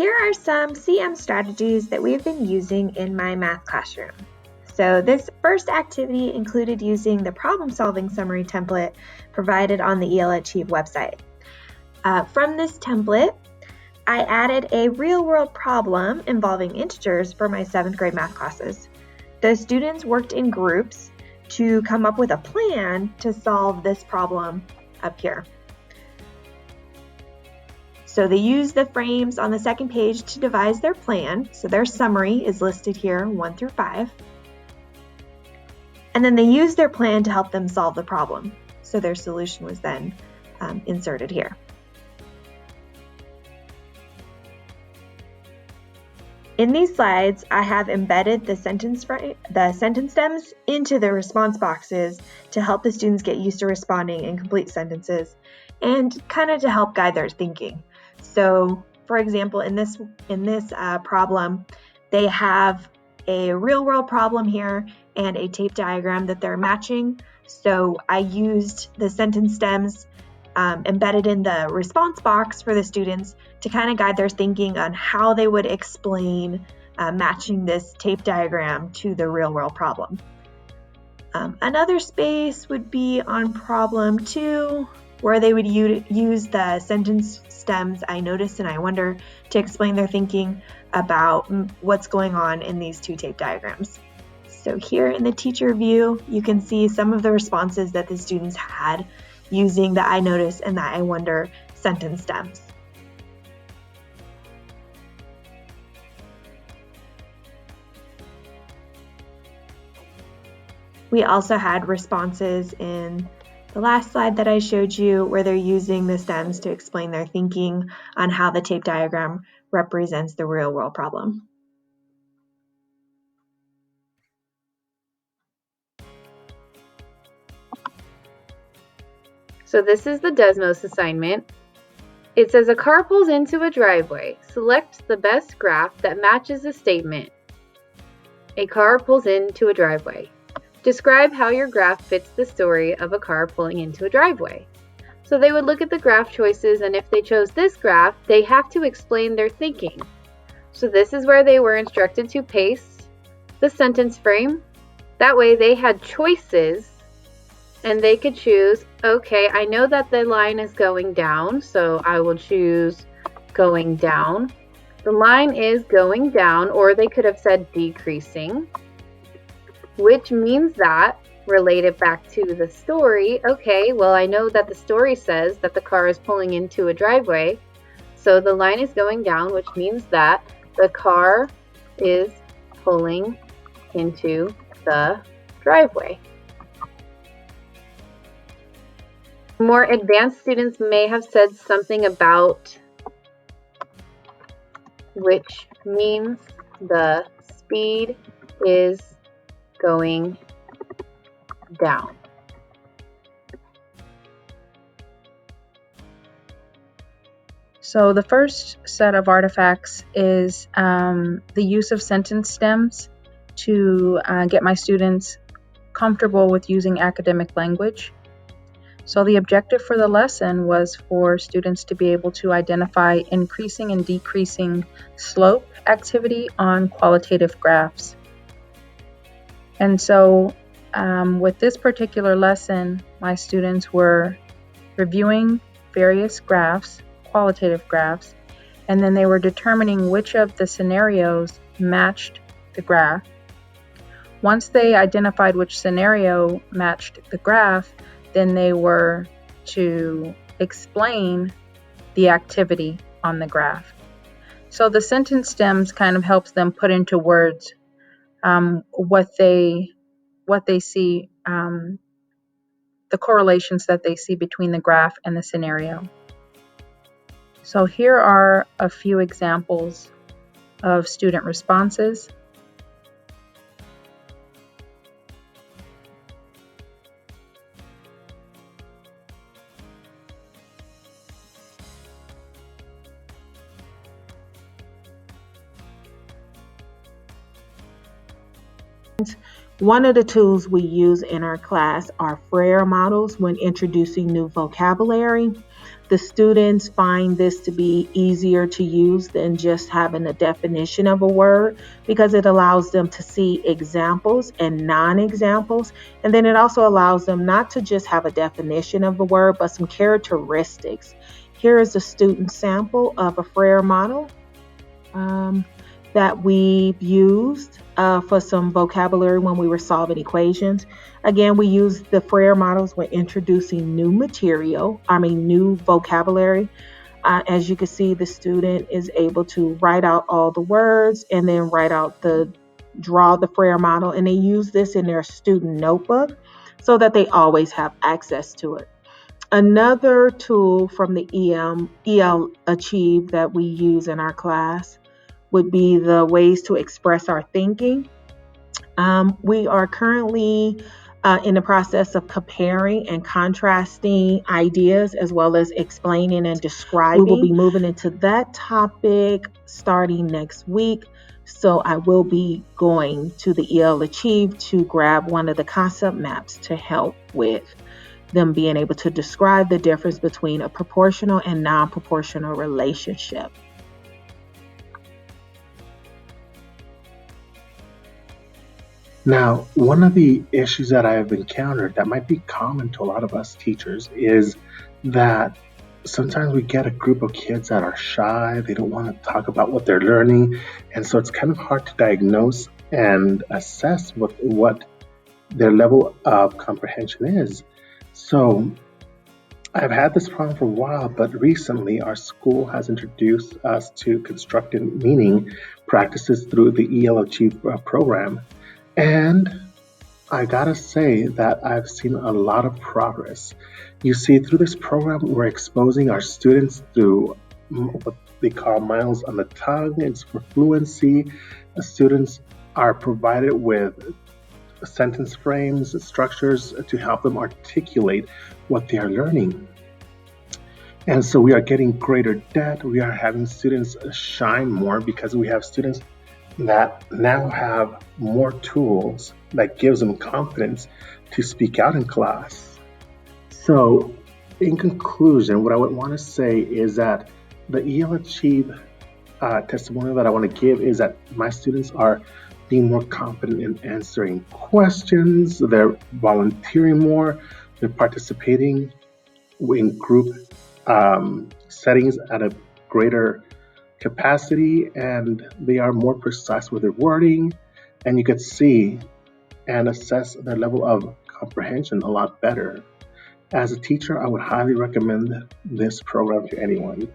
Here are some CM strategies that we've been using in my math classroom. So this first activity included using the problem-solving summary template provided on the EL Achieve website. From this template, I added a real-world problem involving integers for my 7th grade math classes. The students worked in groups to come up with a plan to solve this problem up here. So they used the frames on the second page to devise their plan. So their summary is listed here, 1 through 5. And then they used their plan to help them solve the problem. So their solution was then inserted here. In these slides, I have embedded the sentence stems into the response boxes to help the students get used to responding in complete sentences and kind of to help guide their thinking. So, for example, in this problem, they have a real-world problem here and a tape diagram that they're matching. So I used the sentence stems embedded in the response box for the students to kind of guide their thinking on how they would explain matching this tape diagram to the real-world problem. Another space would be on problem 2, where they would use the sentence stems I noticed and I wonder to explain their thinking about what's going on in these 2 tape diagrams. So here in the teacher view, you can see some of the responses that the students had using the I notice and the I wonder sentence stems. We also had responses in the last slide that I showed you where they're using the stems to explain their thinking on how the tape diagram represents the real world problem. So this is the Desmos assignment. It says a car pulls into a driveway. Select the best graph that matches the statement. A car pulls into a driveway. Describe how your graph fits the story of a car pulling into a driveway. So they would look at the graph choices, and if they chose this graph, they have to explain their thinking. So this is where they were instructed to paste the sentence frame. That way they had choices and they could choose, okay, I know that the line is going down, so I will choose going down. The line is going down, or they could have said decreasing, which means that, related back to the story, okay, well, I know that the story says that the car is pulling into a driveway, so the line is going down, which means that the car is pulling into the driveway. More advanced students may have said something about which means the speed is going down. So the first set of artifacts is the use of sentence stems to get my students comfortable with using academic language. So the objective for the lesson was for students to be able to identify increasing and decreasing slope activity on qualitative graphs. And so with this particular lesson, my students were reviewing various graphs, qualitative graphs, and then they were determining which of the scenarios matched the graph. Once they identified which scenario matched the graph, then they were to explain the activity on the graph. So the sentence stems kind of helps them put into words what they see, the correlations that they see between the graph and the scenario. So here are a few examples of student responses. One of the tools we use in our class are Frere models when introducing new vocabulary. the students find this to be easier to use than just having a definition of a word, because it allows them to see examples and non-examples. And then it also allows them not to just have a definition of the word, but some characteristics. Here is a student sample of a Frere model that we've used for some vocabulary when we were solving equations. Again, we use the Frere models when introducing new vocabulary. As you can see, the student is able to write out all the words and then draw the Frere model, and they use this in their student notebook so that they always have access to it. Another tool from the EL Achieve that we use in our class would be the ways to express our thinking. We are currently in the process of comparing and contrasting ideas as well as explaining and describing. We will be moving into that topic starting next week. So I will be going to the EL Achieve to grab one of the concept maps to help with them being able to describe the difference between a proportional and non-proportional relationship. Now, one of the issues that I have encountered that might be common to a lot of us teachers is that sometimes we get a group of kids that are shy, they don't want to talk about what they're learning, and so it's kind of hard to diagnose and assess what their level of comprehension is. So I've had this problem for a while, but recently our school has introduced us to constructive meaning practices through the EL Achieve program. And I gotta say that I've seen a lot of progress. You see, through this program, we're exposing our students to what they call miles on the tongue. It's for fluency. The students are provided with sentence frames, structures to help them articulate what they are learning. And so we are getting greater depth. We are having students shine more because we have students that now have more tools that gives them confidence to speak out in class. So in conclusion, what I would want to say is that the EL Achieve testimonial that I want to give is that my students are being more confident in answering questions, they're volunteering more, they're participating in group settings at a greater capacity, and they are more precise with their wording, and you could see and assess their level of comprehension a lot better. As a teacher, I would highly recommend this program to anyone.